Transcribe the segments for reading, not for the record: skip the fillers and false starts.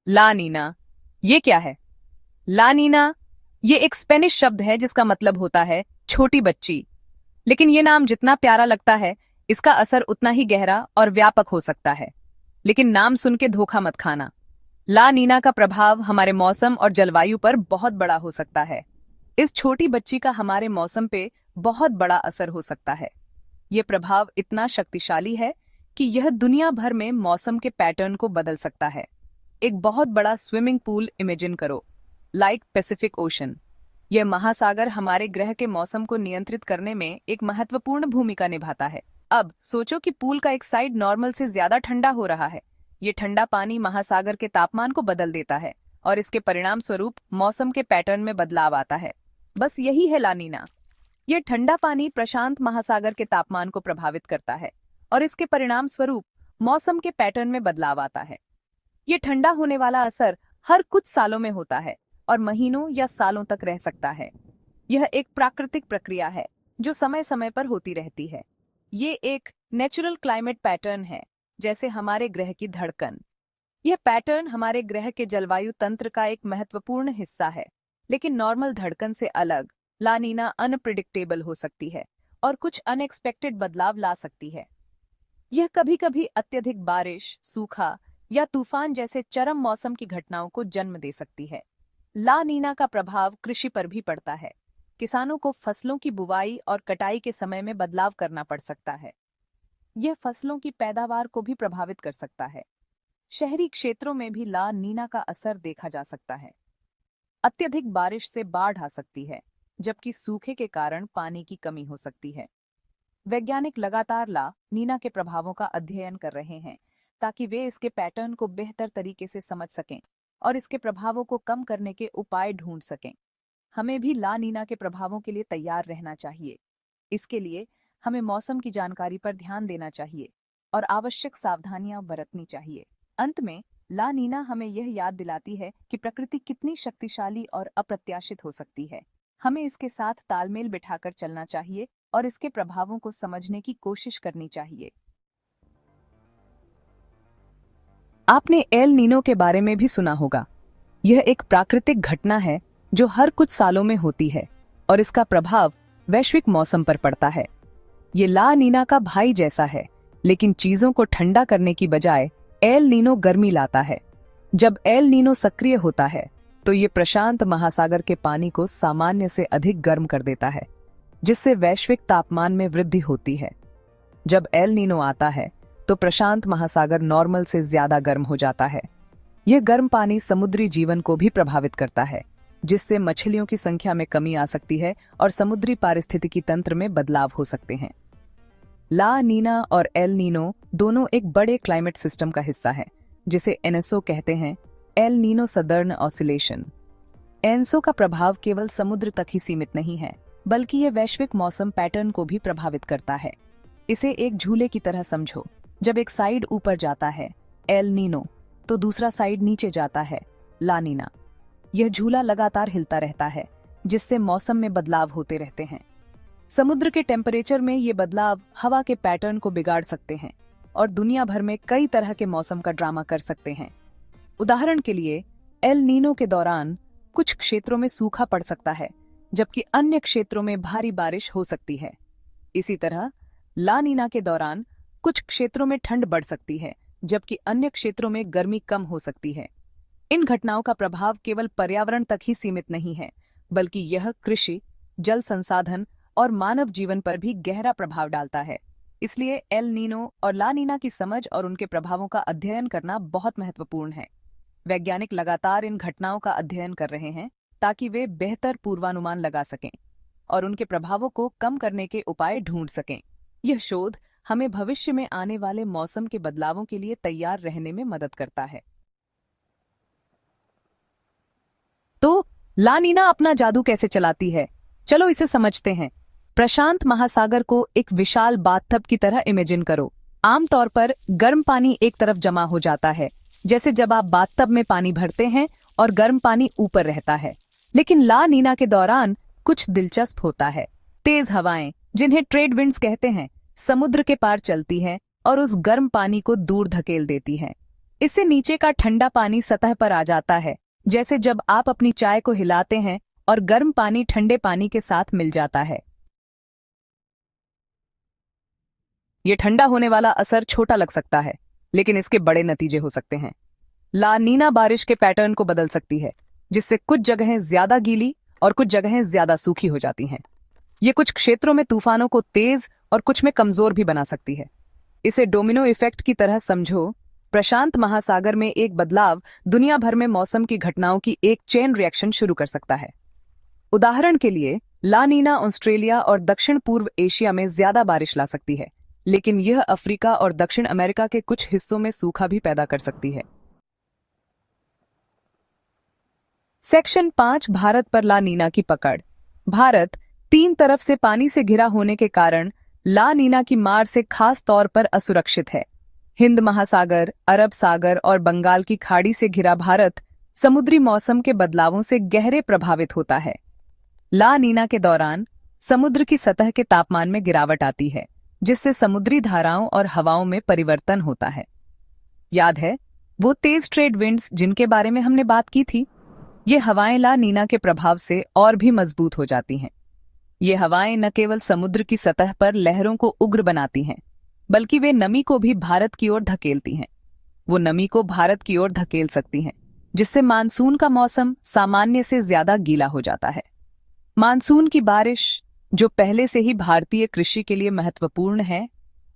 ला नीना, ये क्या है? ला नीना, ये एक स्पेनिश शब्द है जिसका मतलब होता है छोटी बच्ची। लेकिन ये नाम जितना प्यारा लगता है, इसका असर उतना ही गहरा और व्यापक हो सकता है। लेकिन नाम सुन के धोखा मत खाना। ला नीना का प्रभाव हमारे मौसम और जलवायु पर बहुत बड़ा हो सकता है। इस छोटी बच्ची का हमारे मौसम पे बहुत बड़ा असर हो सकता है। ये प्रभाव इतना शक्तिशाली है कि यह दुनिया भर में मौसम के पैटर्न को बदल सकता है। एक बहुत बड़ा स्विमिंग पूल इमेजिन करो, लाइक पैसिफिक ओशन। यह महासागर हमारे ग्रह के मौसम को नियंत्रित करने में एक महत्वपूर्ण भूमिका निभाता है। अब सोचो कि पूल का एक साइड नॉर्मल से ज्यादा ठंडा हो रहा है। ये ठंडा पानी महासागर के तापमान को बदल देता है और इसके परिणाम स्वरूप मौसम के पैटर्न में बदलाव आता है। बस यही है ला नीना। यह ठंडा पानी प्रशांत महासागर के तापमान को प्रभावित करता है और इसके परिणाम स्वरूप मौसम के पैटर्न में बदलाव आता है। ये ठंडा होने वाला असर हर कुछ सालों में होता है और महीनों या सालों तक रह सकता है। यह एक प्राकृतिक प्रक्रिया है जो समय समय पर होती रहती है। ये एक नेचुरल क्लाइमेट पैटर्न है, जैसे हमारे ग्रह की धड़कन। यह पैटर्न हमारे ग्रह के जलवायु तंत्र का एक महत्वपूर्ण हिस्सा है। लेकिन नॉर्मल धड़कन से अलग ला नीना अनप्रिडिक्टेबल हो सकती है और कुछ अनएक्सपेक्टेड बदलाव ला सकती है। यह कभी कभी अत्यधिक बारिश, सूखा या तूफान जैसे चरम मौसम की घटनाओं को जन्म दे सकती है। ला नीना का प्रभाव कृषि पर भी पड़ता है। किसानों को फसलों की बुवाई और कटाई के समय में बदलाव करना पड़ सकता है। यह फसलों की पैदावार को भी प्रभावित कर सकता है। शहरी क्षेत्रों में भी ला नीना का असर देखा जा सकता है। अत्यधिक बारिश से बाढ़ आ सकती है, जबकि सूखे के कारण पानी की कमी हो सकती है। वैज्ञानिक लगातार ला नीना के प्रभावों का अध्ययन कर रहे हैं ताकि वे इसके पैटर्न को बेहतर तरीके से समझ सकें और इसके प्रभावों को कम करने के उपाय ढूंढ सकें। हमें भी ला नीना के प्रभावों के लिए तैयार रहना चाहिए। इसके लिए हमें मौसम की जानकारी पर ध्यान देना चाहिए और आवश्यक सावधानियां बरतनी चाहिए। अंत में ला नीना हमें यह याद दिलाती है कि प्रकृति कितनी शक्तिशाली और अप्रत्याशित हो सकती है। हमें इसके साथ तालमेल बिठाकर चलना चाहिए और इसके प्रभावों को समझने की कोशिश करनी चाहिए। आपने एल नीनो के बारे में भी सुना होगा। यह एक प्राकृतिक घटना है जो हर कुछ सालों में होती है और इसका प्रभाव वैश्विक मौसम पर पड़ता है। ये ला नीना का भाई जैसा है, लेकिन चीजों को ठंडा करने की बजाय एल नीनो गर्मी लाता है। जब एल नीनो सक्रिय होता है तो ये प्रशांत महासागर के पानी को सामान्य से अधिक गर्म कर देता है, जिससे वैश्विक तापमान में वृद्धि होती है। जब एल नीनो आता है तो प्रशांत महासागर नॉर्मल से ज्यादा गर्म हो जाता है। यह गर्म पानी समुद्री जीवन को भी प्रभावित करता है, जिससे मछलियों की संख्या में कमी आ सकती है और समुद्री पारिस्थितिकी तंत्र में बदलाव हो सकते हैं। ला नीना और एल नीनो दोनों एक बड़े क्लाइमेट सिस्टम का हिस्सा है, जिसे एनएसओ कहते हैं, El Nino southern oscillation. ENSO का प्रभाव केवल समुद्र तक ही सीमित नहीं है, बल्कि यह वैश्विक मौसम पैटर्न को भी प्रभावित करता है। इसे एक झूले की तरह समझो। जब एक साइड ऊपर जाता है एल नीनो, तो दूसरा साइड नीचे जाता है ला नीना। यह झूला लगातार हिलता रहता है, जिससे मौसम में बदलाव होते रहते हैं। समुद्र के टेम्परेचर में ये बदलाव हवा के पैटर्न को बिगाड़ सकते हैं और दुनिया भर में कई तरह के मौसम का ड्रामा कर सकते हैं। उदाहरण के लिए, एल नीनो के दौरान कुछ क्षेत्रों में सूखा पड़ सकता है, जबकि अन्य क्षेत्रों में भारी बारिश हो सकती है। इसी तरह ला नीना के दौरान कुछ क्षेत्रों में ठंड बढ़ सकती है, जबकि अन्य क्षेत्रों में गर्मी कम हो सकती है। इन घटनाओं का प्रभाव केवल पर्यावरण तक ही सीमित नहीं है, बल्कि यह कृषि, जल संसाधन और मानव जीवन पर भी गहरा प्रभाव डालता है। इसलिए एल नीनो और ला नीना की समझ और उनके प्रभावों का अध्ययन करना बहुत महत्वपूर्ण है। वैज्ञानिक लगातार इन घटनाओं का अध्ययन कर रहे हैं ताकि वे बेहतर पूर्वानुमान लगा सकें और उनके प्रभावों को कम करने के उपाय ढूंढ सकें। यह शोध हमें भविष्य में आने वाले मौसम के बदलावों के लिए तैयार रहने में मदद करता है। तो ला नीना अपना जादू कैसे चलाती है? चलो इसे समझते हैं। प्रशांत महासागर को एक विशाल बाथटब की तरह इमेजिन करो। आमतौर पर गर्म पानी एक तरफ जमा हो जाता है, जैसे जब आप बाथटब में पानी भरते हैं और गर्म पानी ऊपर रहता है। लेकिन ला नीना के दौरान कुछ दिलचस्प होता है। तेज हवाएं, जिन्हें ट्रेड विंड्स कहते हैं, समुद्र के पार चलती हैं और उस गर्म पानी को दूर धकेल देती हैं। इससे नीचे का ठंडा पानी सतह पर आ जाता है, जैसे जब आप अपनी चाय को हिलाते हैं और गर्म पानी ठंडे पानी के साथ मिल जाता है। ये ठंडा होने वाला असर छोटा लग सकता है, लेकिन इसके बड़े नतीजे हो सकते हैं। ला नीना बारिश के पैटर्न को बदल सकती है, जिससे कुछ जगहें ज्यादा गीली और कुछ जगहें ज्यादा सूखी हो जाती हैं। ये कुछ क्षेत्रों में तूफानों को तेज और कुछ में कमजोर भी बना सकती है। इसे डोमिनो इफेक्ट की तरह समझो। प्रशांत महासागर में एक बदलाव दुनिया भर में मौसम की घटनाओं की एक चेन रिएक्शन शुरू कर सकता है। उदाहरण के लिए, ला नीना ऑस्ट्रेलिया और दक्षिण पूर्व एशिया में ज्यादा बारिश ला सकती है, लेकिन यह अफ्रीका और दक्षिण अमेरिका के कुछ हिस्सों में सूखा भी पैदा कर सकती है। सेक्शन 5, भारत पर ला नीना की पकड़। भारत 3 तरफ से पानी से घिरा होने के कारण ला नीना की मार से खास तौर पर असुरक्षित है। हिंद महासागर, अरब सागर और बंगाल की खाड़ी से घिरा भारत समुद्री मौसम के बदलावों से गहरे प्रभावित होता है। ला नीना के दौरान समुद्र की सतह के तापमान में गिरावट आती है, जिससे समुद्री धाराओं और हवाओं में परिवर्तन होता है। याद है वो तेज ट्रेड विंड्स जिनके बारे में हमने बात की थी? ये हवाएं ला नीना के प्रभाव से और भी मजबूत हो जाती हैं। ये हवाएं न केवल समुद्र की सतह पर लहरों को उग्र बनाती हैं, बल्कि वे नमी को भी भारत की ओर धकेलती हैं। वो नमी को भारत की ओर धकेल सकती हैं, जिससे मानसून का मौसम सामान्य से ज्यादा गीला हो जाता है। मानसून की बारिश, जो पहले से ही भारतीय कृषि के लिए महत्वपूर्ण है,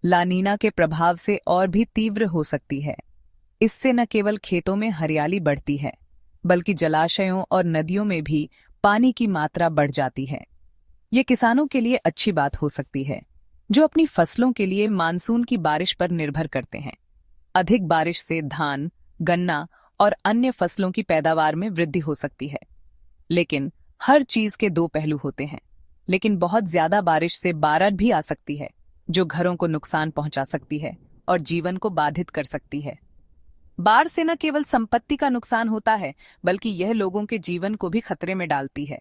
ला नीना के प्रभाव से और भी तीव्र हो सकती है। इससे न केवल खेतों में हरियाली बढ़ती है, बल्कि जलाशयों और नदियों में भी पानी की मात्रा बढ़ जाती है। ये किसानों के लिए अच्छी बात हो सकती है, जो अपनी फसलों के लिए मानसून की बारिश पर निर्भर करते हैं। अधिक बारिश से धान, गन्ना और अन्य फसलों की पैदावार में वृद्धि हो सकती है। लेकिन हर चीज के 2 पहलू होते हैं। लेकिन बहुत ज्यादा बारिश से बाढ़ भी आ सकती है, जो घरों को नुकसान पहुंचा सकती है और जीवन को बाधित कर सकती है। बाढ़ से न केवल संपत्ति का नुकसान होता है, बल्कि यह लोगों के जीवन को भी खतरे में डालती है।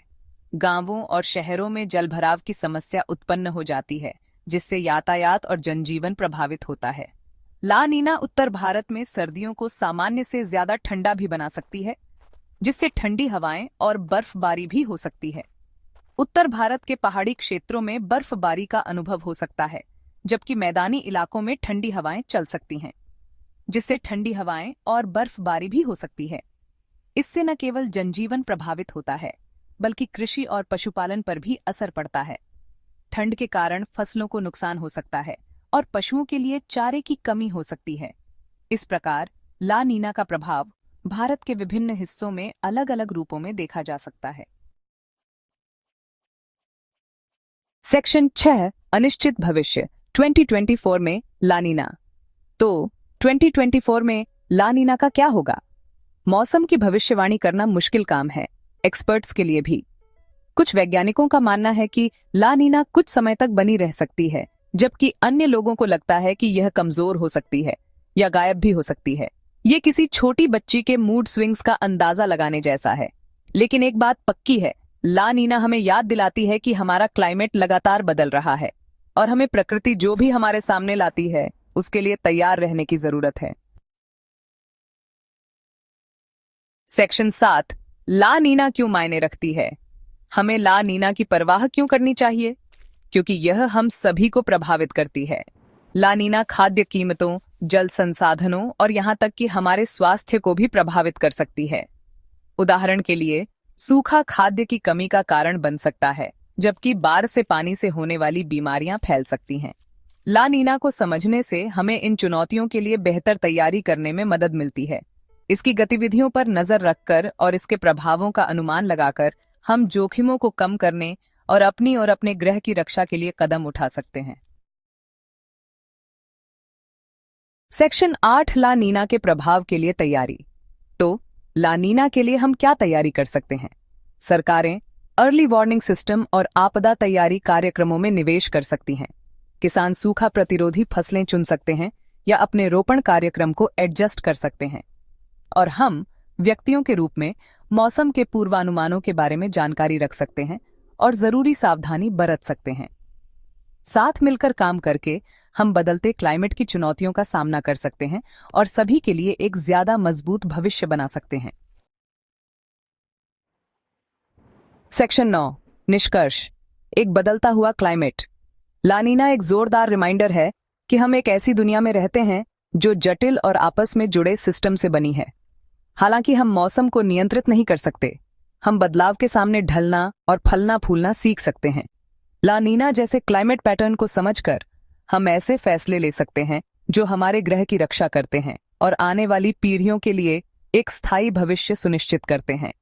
गांवों और शहरों में जलभराव की समस्या उत्पन्न हो जाती है, जिससे यातायात और जनजीवन प्रभावित होता है। ला नीना उत्तर भारत में सर्दियों को सामान्य से ज्यादा ठंडा भी बना सकती है, जिससे ठंडी हवाएं और बर्फबारी भी हो सकती है। उत्तर भारत के पहाड़ी क्षेत्रों में बर्फबारी का अनुभव हो सकता है, जबकि मैदानी इलाकों में ठंडी हवाएं चल सकती हैं, जिससे ठंडी हवाएं और बर्फबारी भी हो सकती है। इससे न केवल जनजीवन प्रभावित होता है, बल्कि कृषि और पशुपालन पर भी असर पड़ता है। ठंड के कारण फसलों को नुकसान हो सकता है और पशुओं के लिए चारे की कमी हो सकती है। इस प्रकार ला नीना का प्रभाव भारत के विभिन्न हिस्सों में अलग अलग रूपों में देखा जा सकता है। सेक्शन 6, अनिश्चित भविष्य। 2024 में ला नीना। तो 2024 में ला नीना का क्या होगा? मौसम की भविष्यवाणी करना मुश्किल काम है, एक्सपर्ट्स के लिए भी। कुछ वैज्ञानिकों का मानना है कि ला नीना कुछ समय तक बनी रह सकती है, जबकि अन्य लोगों को लगता है कि यह कमजोर हो सकती है या गायब भी हो सकती है। ये किसी छोटी बच्ची के मूड स्विंग्स का अंदाजा लगाने जैसा है। लेकिन एक बात पक्की है, ला नीना हमें याद दिलाती है कि हमारा क्लाइमेट लगातार बदल रहा है और हमें प्रकृति जो भी हमारे सामने लाती है, उसके लिए तैयार रहने की जरूरत है। सेक्शन 7, ला नीना क्यों मायने रखती है? हमें ला नीना की परवाह क्यों करनी चाहिए? क्योंकि यह हम सभी को प्रभावित करती है। ला नीना खाद्य कीमतों, जल संसाधनों और यहां तक कि हमारे स्वास्थ्य को भी प्रभावित कर सकती है। उदाहरण के लिए, सूखा खाद्य की कमी का कारण बन सकता है, जबकि बाढ़ से पानी से होने वाली बीमारियां फैल सकती हैं। ला नीना को समझने से हमें इन चुनौतियों के लिए बेहतर तैयारी करने में मदद मिलती है। इसकी गतिविधियों पर नजर रखकर और इसके प्रभावों का अनुमान लगाकर हम जोखिमों को कम करने और अपनी और अपने ग्रह की रक्षा के लिए कदम उठा सकते हैं। सेक्शन 8, ला नीना के प्रभाव के लिए तैयारी। तो ला नीना के लिए हम क्या तैयारी कर सकते हैं? सरकारें अर्ली वार्निंग सिस्टम और आपदा तैयारी कार्यक्रमों में निवेश कर सकती हैं। किसान सूखा प्रतिरोधी फसलें चुन सकते हैं या अपने रोपण कार्यक्रम को एडजस्ट कर सकते हैं। और हम व्यक्तियों के रूप में मौसम के पूर्वानुमानों के बारे में जानकारी रख सकते हैं और जरूरी सावधानी बरत सकते हैं। साथ मिलकर काम करके हम बदलते क्लाइमेट की चुनौतियों का सामना कर सकते हैं और सभी के लिए एक ज्यादा मजबूत भविष्य बना सकते हैं। सेक्शन 9, निष्कर्ष। एक बदलता हुआ क्लाइमेट। लानीना एक जोरदार रिमाइंडर है कि हम एक ऐसी दुनिया में रहते हैं जो जटिल और आपस में जुड़े सिस्टम से बनी है। हालांकि हम मौसम को नियंत्रित नहीं कर सकते, हम बदलाव के सामने ढलना और फलना फूलना सीख सकते हैं। लानीना जैसे क्लाइमेट पैटर्न को समझकर हम ऐसे फैसले ले सकते हैं जो हमारे ग्रह की रक्षा करते हैं और आने वाली पीढ़ियों के लिए एक स्थायी भविष्य सुनिश्चित करते हैं।